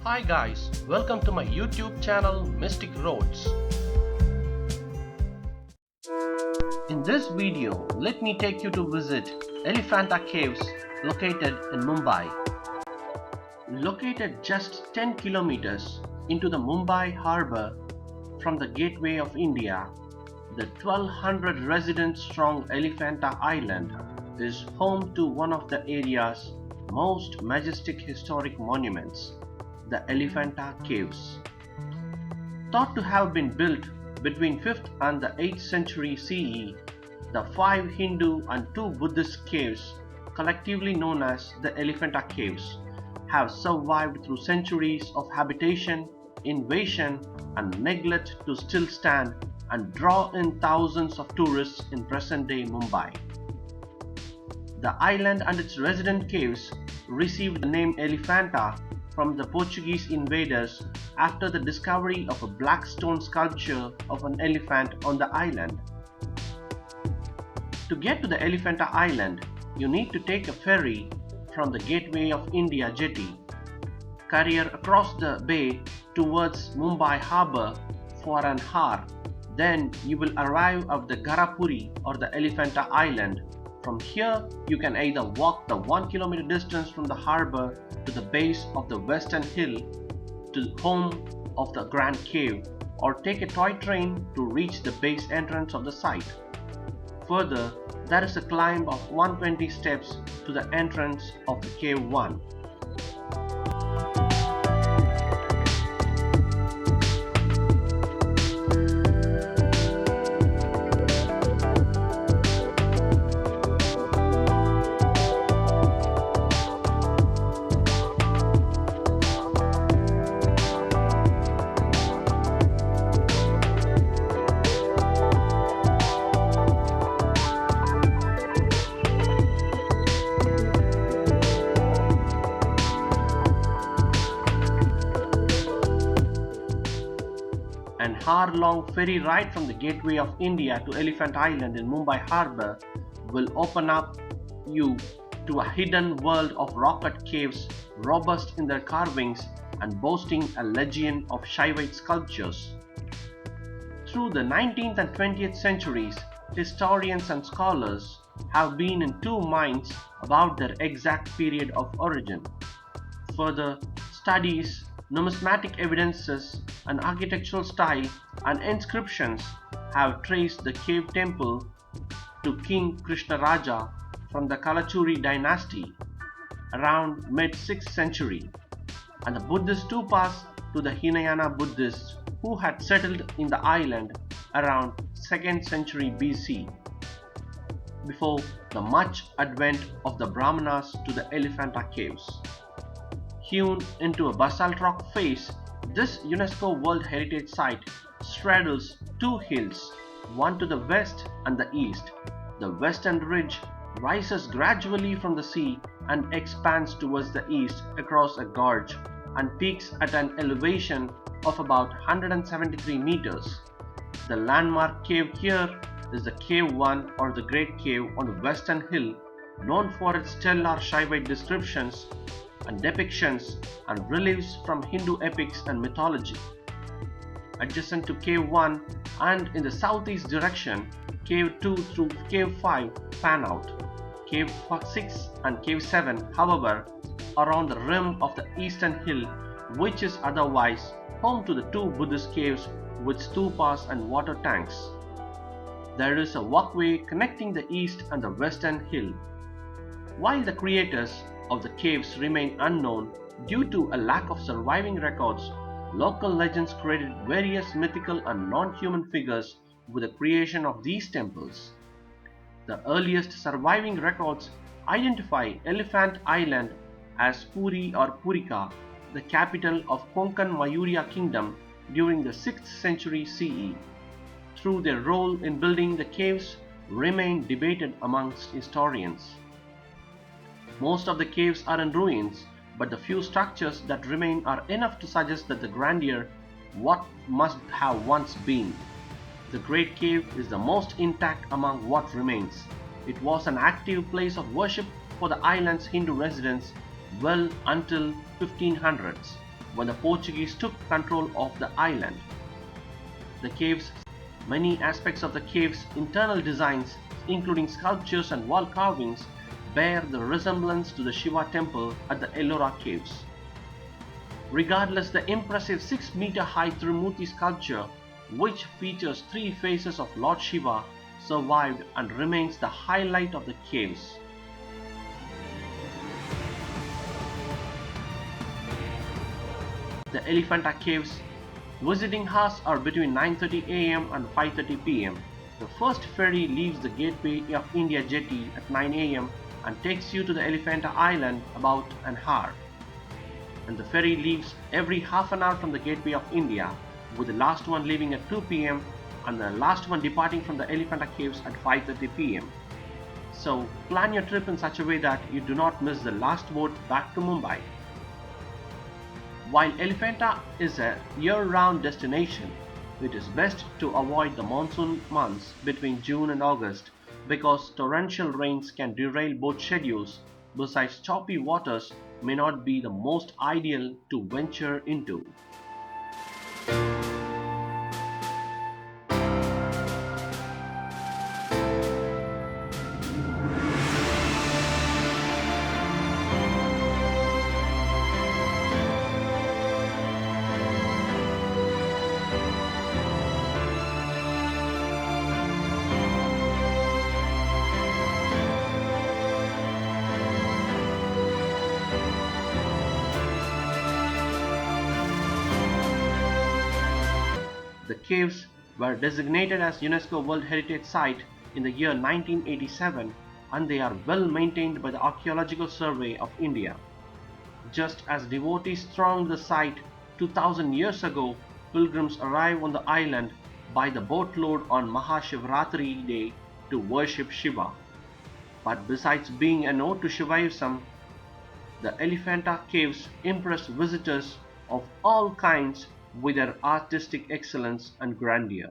Hi guys, welcome to my YouTube channel Mystic Roads. In this video, let me take you to visit Elephanta Caves located in Mumbai. Located just 10 kilometers into the Mumbai harbour from the gateway of India, the 1200 resident strong Elephanta Island is home to one of the area's most majestic historic monuments, the Elephanta Caves. Thought to have been built between 5th and the 8th century CE, the 5 Hindu and 2 Buddhist caves, collectively known as the Elephanta Caves, have survived through centuries of habitation, invasion and neglect to still stand and draw in thousands of tourists in present-day Mumbai. The island and its resident caves received the name Elephanta from the Portuguese invaders after the discovery of a black stone sculpture of an elephant on the island. To get to the Elephanta Island, you need to take a ferry from the Gateway of India jetty, career across the bay towards Mumbai harbour for an hour. Then you will arrive at the Garapuri or the Elephanta Island. From here, you can either walk the 1 kilometer distance from the harbour to the base of the western hill to home of the Grand Cave, or take a toy train to reach the base entrance of the site. Further, there is a climb of 120 steps to the entrance of the Cave 1. An hour-long ferry ride from the Gateway of India to Elephant Island in Mumbai harbour will open up you to a hidden world of rock-cut caves robust in their carvings and boasting a legion of Shaivite sculptures. Through the 19th and 20th centuries, historians and scholars have been in two minds about their exact period of origin. Further studies, numismatic evidences, and architectural style and inscriptions have traced the cave temple to King Krishnaraja from the Kalachuri dynasty around mid-6th century, and the Buddhist stupas to the Hinayana Buddhists who had settled in the island around 2nd century BC, before the much advent of the Brahmanas to the Elephanta Caves. Hewn into a basalt rock face, this UNESCO World Heritage Site straddles two hills, one to the west and the east. The western ridge rises gradually from the sea and expands towards the east across a gorge and peaks at an elevation of about 173 meters. The landmark cave here is the Cave 1 or the Great Cave on the western hill, known for its stellar Shaivite descriptions and depictions and reliefs from Hindu epics and mythology. Adjacent to Cave 1 and in the southeast direction, Cave 2 through Cave 5 fan out. Cave 6 and Cave 7, however, are on the rim of the eastern hill, which is otherwise home to the two Buddhist caves with stupas and water tanks. There is a walkway connecting the east and the western hill. While the creators of the caves remain unknown due to a lack of surviving records, local legends credited various mythical and non-human figures with the creation of these temples. The earliest surviving records identify Elephant Island as Puri or Purika, the capital of Konkan Mayurya Kingdom during the 6th century CE. Through their role in building the caves remain debated amongst historians. Most of the caves are in ruins, but the few structures that remain are enough to suggest that the grandeur what must have once been. The Great Cave is the most intact among what remains. It was an active place of worship for the island's Hindu residents well until 1500s. when the Portuguese took control of the island. The caves, many aspects of the cave's internal designs, including sculptures and wall carvings, bear the resemblance to the Shiva temple at the Ellora caves. Regardless, the impressive 6-meter high Trimurti sculpture, which features 3 faces of Lord Shiva, survived and remains the highlight of the caves. The Elephanta Caves visiting hours are between 9:30 a.m. and 5:30 p.m. The first ferry leaves the Gateway of India jetty at 9 a.m. and takes you to the Elephanta Island about an hour. And the ferry leaves every half an hour from the Gateway of India, with the last one leaving at 2 p.m. and the last one departing from the Elephanta Caves at 5:30 p.m. So plan your trip in such a way that you do not miss the last boat back to Mumbai. While Elephanta is a year-round destination, it is best to avoid the monsoon months between June and August because torrential rains can derail boat schedules. Besides, choppy waters may not be the most ideal to venture into. The caves were designated as UNESCO World Heritage Site in the year 1987 and they are well maintained by the Archaeological Survey of India. Just as devotees thronged the site 2000 years ago, pilgrims arrive on the island by the boatload on Mahashivratri day to worship Shiva. But besides being an ode to Shivaism, the Elephanta Caves impress visitors of all kinds with their artistic excellence and grandeur.